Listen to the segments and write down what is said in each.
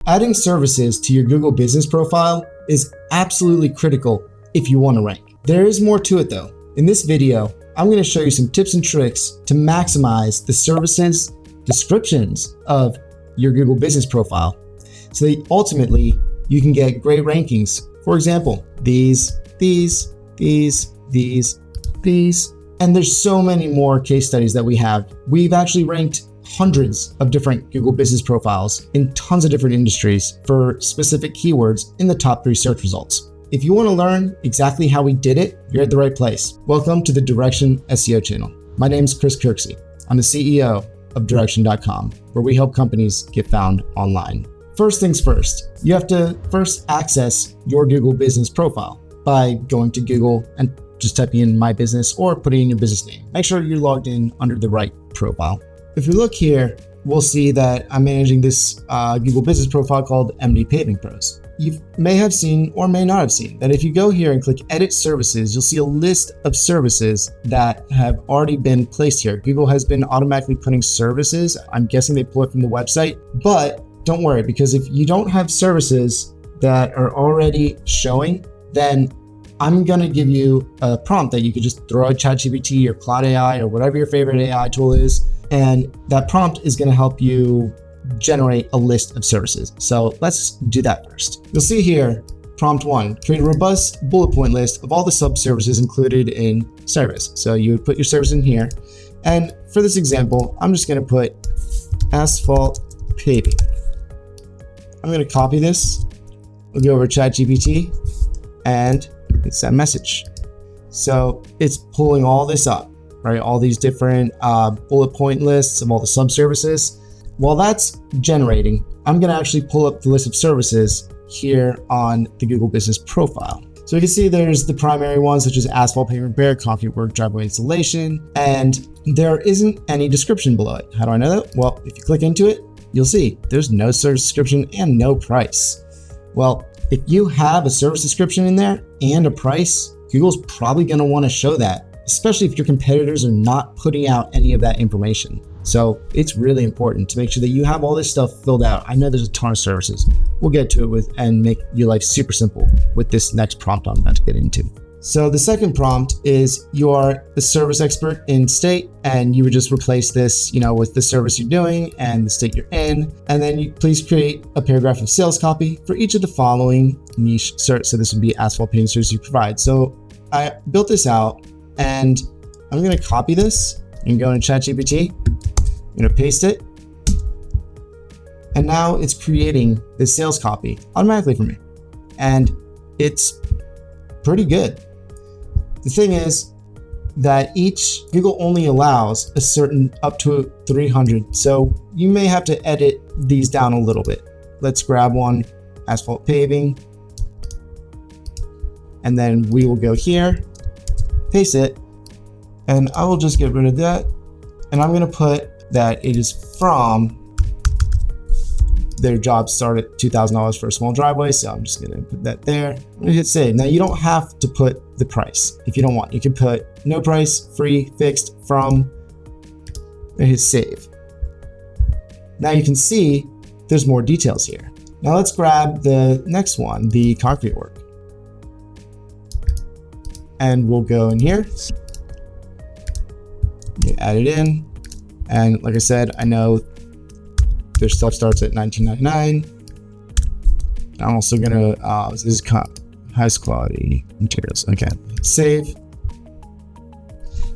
Adding services to your Google business profile is absolutely critical if you want to rank. There is more to it though. In this video, I'm going to show you some tips and tricks to maximize the services descriptions of your Google business profile so that ultimately you can get great rankings. For example, these, and there's so many more case studies that we have. We've actually ranked hundreds of different Google business profiles in tons of different industries for specific keywords in the top 3 search results. If you want to learn exactly how we did it, you're at the right place. Welcome to the Direction SEO channel. My name is Kirksey. I'm the CEO of Direction.com, where we help companies get found online. First things first, you have to first access your Google business profile by going to Google and just typing in my business or putting in your business name. Make sure you're logged in under the right profile. If we look here, we'll see that I'm managing this Google business profile called MD Paving Pros. You may have seen or may not have seen that if you go here and click Edit Services, you'll see a list of services that have already been placed here. Google has been automatically putting services. I'm guessing they pull it from the website, but don't worry, because if you don't have services that are already showing, then I'm going to give you a prompt that you could just throw at ChatGPT or Cloud AI or whatever your favorite AI tool is. And that prompt is going to help you generate a list of services. So let's do that first. You'll see here, prompt 1, create a robust bullet point list of all the sub-services included in service. So you would put your service in here. And for this example, I'm just going to put asphalt paving. I'm going to copy this. We'll go over to ChatGPT and it's that message. So it's pulling all this up, right? All these different bullet point lists of all the sub-services. While that's generating, I'm going to actually pull up the list of services here on the Google business profile. So you can see there's the primary ones such as asphalt paving repair, concrete work, driveway installation, and there isn't any description below it. How do I know that? Well, if you click into it, you'll see there's no service description and no price. Well, if you have a service description in there and a price, Google's probably going to want to show that, especially if your competitors are not putting out any of that information. So it's really important to make sure that you have all this stuff filled out. I know there's a ton of services. We'll get to it and make your life super simple with this next prompt I'm about to get into. So the second prompt is you are a service expert in state, and you would just replace this, with the service you're doing and the state you're in. And then you please create a paragraph of sales copy for each of the following niche search. So this would be asphalt paving services you provide. So I built this out and I'm going to copy this and go into ChatGPT. I'm going to paste it. And now it's creating the sales copy automatically for me. And it's pretty good. The thing is that each Google only allows a certain up to 300. So you may have to edit these down a little bit. Let's grab one, asphalt paving. And then we will go here, paste it, and I will just get rid of that. And I'm going to put that it is from their job start at $2,000 for a small driveway. So I'm just going to put that there. I'm going to hit save. Now you don't have to put the price if you don't want. You can put no price, free, fixed, from, and hit save. Now you can see there's more details here. Now let's grab the next one, the concrete work. And we'll go in here, add it in. And like I said, I know their stuff starts at $19.99. I'm also gonna, this is highest quality materials. Okay, save.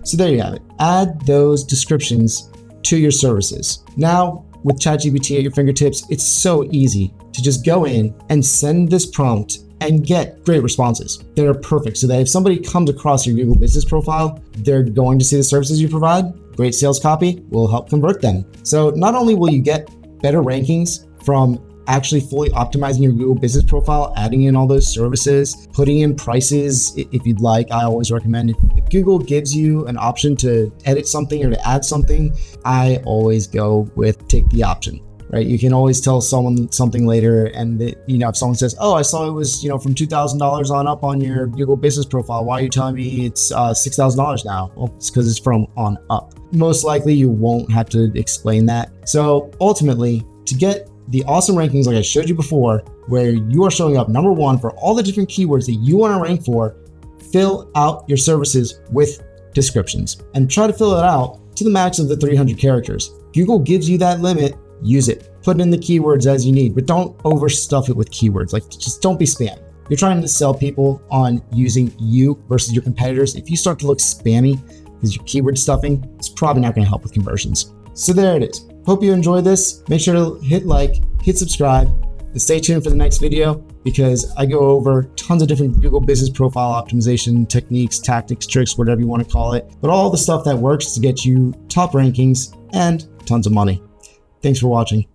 So there you have it. Add those descriptions to your services. Now with ChatGPT at your fingertips, it's so easy to just go in and send this prompt and get great responses that are perfect. So that if somebody comes across your Google business profile, they're going to see the services you provide. Great sales copy will help convert them. So not only will you get better rankings from actually fully optimizing your Google business profile, adding in all those services, putting in prices if you'd like. I always recommend if Google gives you an option to edit something or to add something, I always go with take the option. Right? You can always tell someone something later, and if someone says, "Oh, I saw it was from $2,000 on up on your Google business profile. Why are you telling me it's $6,000 now?" Well, it's because it's from on up. Most likely, you won't have to explain that. So ultimately, to get the awesome rankings like I showed you before, where you are showing up number one for all the different keywords that you want to rank for, fill out your services with descriptions and try to fill it out to the max of the 300 characters. Google gives you that limit, use it. Put in the keywords as you need, but don't overstuff it with keywords. Like, just don't be spammy. You're trying to sell people on using you versus your competitors. If you start to look spammy because you're keyword stuffing, it's probably not going to help with conversions. So there it is. Hope you enjoyed this. Make sure to hit like, hit subscribe, and stay tuned for the next video because I go over tons of different Google business profile optimization techniques, tactics, tricks, whatever you want to call it, but all the stuff that works to get you top rankings and tons of money. Thanks for watching.